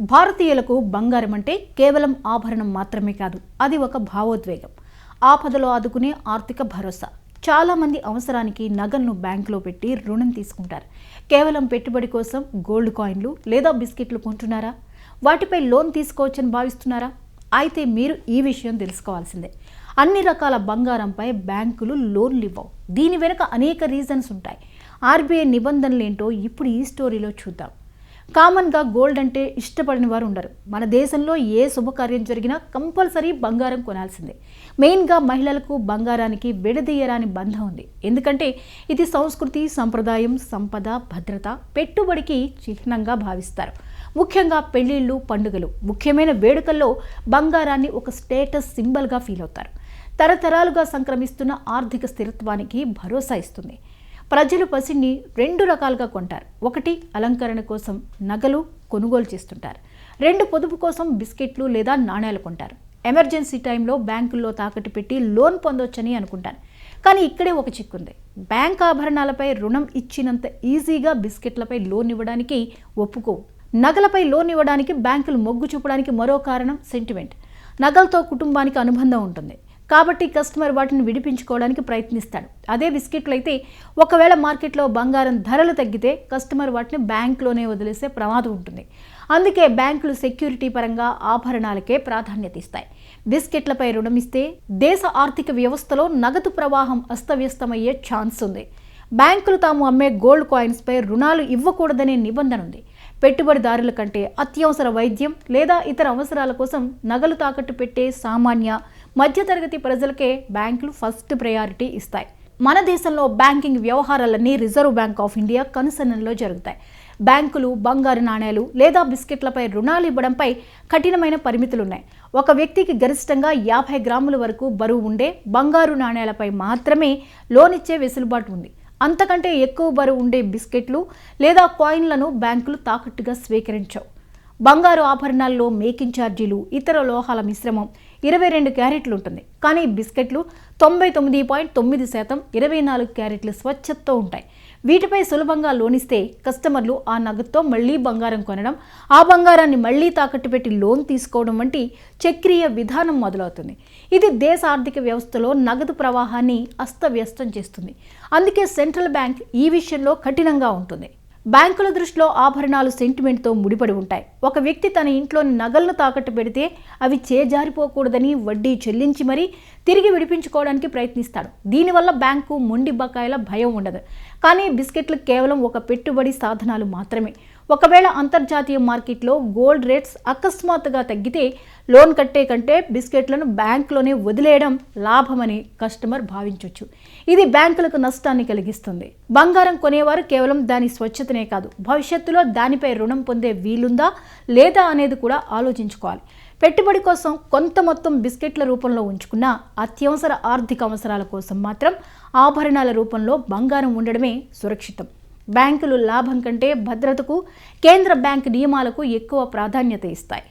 భారతీయులకు బంగారం అంటే కేవలం ఆభరణం మాత్రమే కాదు, అది ఒక భావోద్వేగం. ఆపదలో ఆదుకునే ఆర్థిక భరోసా. చాలామంది అవసరానికి నగలను బ్యాంకులో పెట్టి రుణం తీసుకుంటారు. కేవలం పెట్టుబడి కోసం గోల్డ్ కాయిన్లు లేదా బిస్కెట్లు కొంటున్నారా? వాటిపై లోన్ తీసుకోవచ్చని భావిస్తున్నారా? అయితే మీరు ఈ విషయం తెలుసుకోవాల్సిందే. అన్ని రకాల బంగారంపై బ్యాంకులు లోన్లు ఇవ్వవు. దీని వెనుక అనేక రీజన్స్ ఉంటాయి. ఆర్బీఐ నిబంధనలేంటో ఇప్పుడు ఈ స్టోరీలో చూద్దాం. కామన్గా గోల్డ్ అంటే ఇష్టపడిన వారు ఉండరు. మన దేశంలో ఏ శుభకార్యం జరిగినా కంపల్సరీ బంగారం కొనాల్సిందే. మెయిన్గా మహిళలకు బంగారానికి విడదీయరాని బంధం ఉంది. ఎందుకంటే ఇది సంస్కృతి, సంప్రదాయం, సంపద, భద్రత, పెట్టుబడికి చిహ్నంగా భావిస్తారు. ముఖ్యంగా పెళ్లిళ్ళు, పండుగలు, ముఖ్యమైన వేడుకల్లో బంగారాన్ని ఒక స్టేటస్ సింబల్గా ఫీల్ అవుతారు. తరతరాలుగా సంక్రమిస్తున్న ఆర్థిక స్థిరత్వానికి భరోసా ఇస్తుంది. ప్రజలు పసిని రెండు రకాలుగా కొంటారు. ఒకటి, అలంకరణ కోసం నగలు కొనుగోలు చేస్తుంటారు. రెండు, పొదుపు కోసం బిస్కెట్లు లేదా నాణ్యాలు కొంటారు. ఎమర్జెన్సీ టైంలో బ్యాంకుల్లో తాకట్టు పెట్టి లోన్ పొందొచ్చని అనుకుంటారు. కానీ ఇక్కడే ఒక చిక్కుంది. బ్యాంక్ ఆభరణాలపై రుణం ఇచ్చినంత ఈజీగా బిస్కెట్లపై లోన్ ఇవ్వడానికి ఒప్పుకోవు. నగలపై లోన్ ఇవ్వడానికి బ్యాంకులు మొగ్గు చూపడానికి మరో కారణం సెంటిమెంట్. నగలతో కుటుంబానికి అనుబంధం ఉంటుంది కాబట్టి కస్టమర్ వాటిని విడిపించుకోవడానికి ప్రయత్నిస్తాడు. అదే బిస్కెట్లు అయితే ఒకవేళ మార్కెట్లో బంగారం ధరలు తగ్గితే కస్టమర్ వాటిని బ్యాంకులోనే వదిలేసే ప్రమాదం ఉంటుంది. అందుకే బ్యాంకులు సెక్యూరిటీ పరంగా ఆభరణాలకే ప్రాధాన్యత ఇస్తాయి. బిస్కెట్లపై రుణం ఇస్తే దేశ ఆర్థిక వ్యవస్థలో నగదు ప్రవాహం అస్తవ్యస్తమయ్యే ఛాన్స్ ఉంది. బ్యాంకులు తాము అమ్మే గోల్డ్ కాయిన్స్పై రుణాలు ఇవ్వకూడదనే నిబంధన ఉంది. పెట్టుబడిదారుల కంటే అత్యవసర వైద్యం లేదా ఇతర అవసరాల కోసం నగలు తాకట్టు పెట్టే సామాన్య, మధ్యతరగతి ప్రజలకే బ్యాంకులు ఫస్ట్ ప్రయారిటీ ఇస్తాయి. మన దేశంలో బ్యాంకింగ్ వ్యవహారాలన్నీ రిజర్వ్ బ్యాంక్ ఆఫ్ ఇండియా కనుసన్నల్లో జరుగుతాయి. బ్యాంకులు బంగారు నాణేలు లేదా బిస్కెట్లపై రుణాలు ఇవ్వడంపై కఠినమైన పరిమితులున్నాయి. ఒక వ్యక్తికి గరిష్టంగా 50 గ్రాముల వరకు బరువు ఉండే బంగారు నాణేలపై మాత్రమే లోన్ ఇచ్చే వెసులుబాటు ఉంది. అంతకంటే ఎక్కువ బరువు ఉండే బిస్కెట్లు లేదా కాయిన్లను బ్యాంకులు తాకట్టుగా స్వీకరించవు. బంగారు ఆభరణాల్లో మేకింగ్ ఛార్జీలు, ఇతర లోహాల మిశ్రమం 22 క్యారెట్లు ఉంటుంది. కానీ బిస్కెట్లు 99.9% 24 క్యారెట్ల స్వచ్ఛతతో ఉంటాయి. వీటిపై సులభంగా లోనిస్తే కస్టమర్లు ఆ నగదుతో మళ్లీ బంగారం కొనడం, ఆ బంగారాన్ని మళ్లీ తాకట్టు పెట్టి లోన్ తీసుకోవడం వంటి చక్రీయ విధానం మొదలవుతుంది. ఇది దేశ ఆర్థిక వ్యవస్థలో నగదు ప్రవాహాన్ని అస్తవ్యస్తం చేస్తుంది. అందుకే సెంట్రల్ బ్యాంక్ ఈ విషయంలో కఠినంగా ఉంటుంది. బ్యాంకుల దృష్టిలో ఆభరణాలు సెంటిమెంట్తో ముడిపడి ఉంటాయి. ఒక వ్యక్తి తన ఇంట్లోని నగలను తాకట్టు పెడితే అవి చేజారిపోకూడదని వడ్డీ చెల్లించి మరీ తిరిగి విడిపించుకోవడానికి ప్రయత్నిస్తాడు. దీనివల్ల బ్యాంకు మొండి బకాయిల భయం ఉండదు. కానీ బిస్కెట్లు కేవలం ఒక పెట్టుబడి సాధనాలు మాత్రమే. ఒకవేళ అంతర్జాతీయ మార్కెట్లో గోల్డ్ రేట్స్ అకస్మాత్తుగా తగ్గితే లోన్ కట్టే కంటే బిస్కెట్లను బ్యాంకులోనే వదిలేయడం లాభమని కస్టమర్ భావించవచ్చు. ఇది బ్యాంకులకు నష్టాన్ని కలిగిస్తుంది. బంగారం కొనేవారు కేవలం దాని స్వచ్ఛతనే కాదు, భవిష్యత్తులో దానిపై రుణం పొందే వీలుందా లేదా అనేది కూడా ఆలోచించుకోవాలి. పెట్టుబడి కోసం కొంత మొత్తం బిస్కెట్ల రూపంలో ఉంచుకున్న అత్యవసర ఆర్థిక అవసరాల కోసం మాత్రం ఆభరణాల రూపంలో బంగారం ఉండడమే సురక్షితం. బ్యాంకులు లాభం కంటే భద్రతకు, కేంద్ర బ్యాంక్ నియమాలకు ఎక్కువ ప్రాధాన్యత ఇస్తాయి.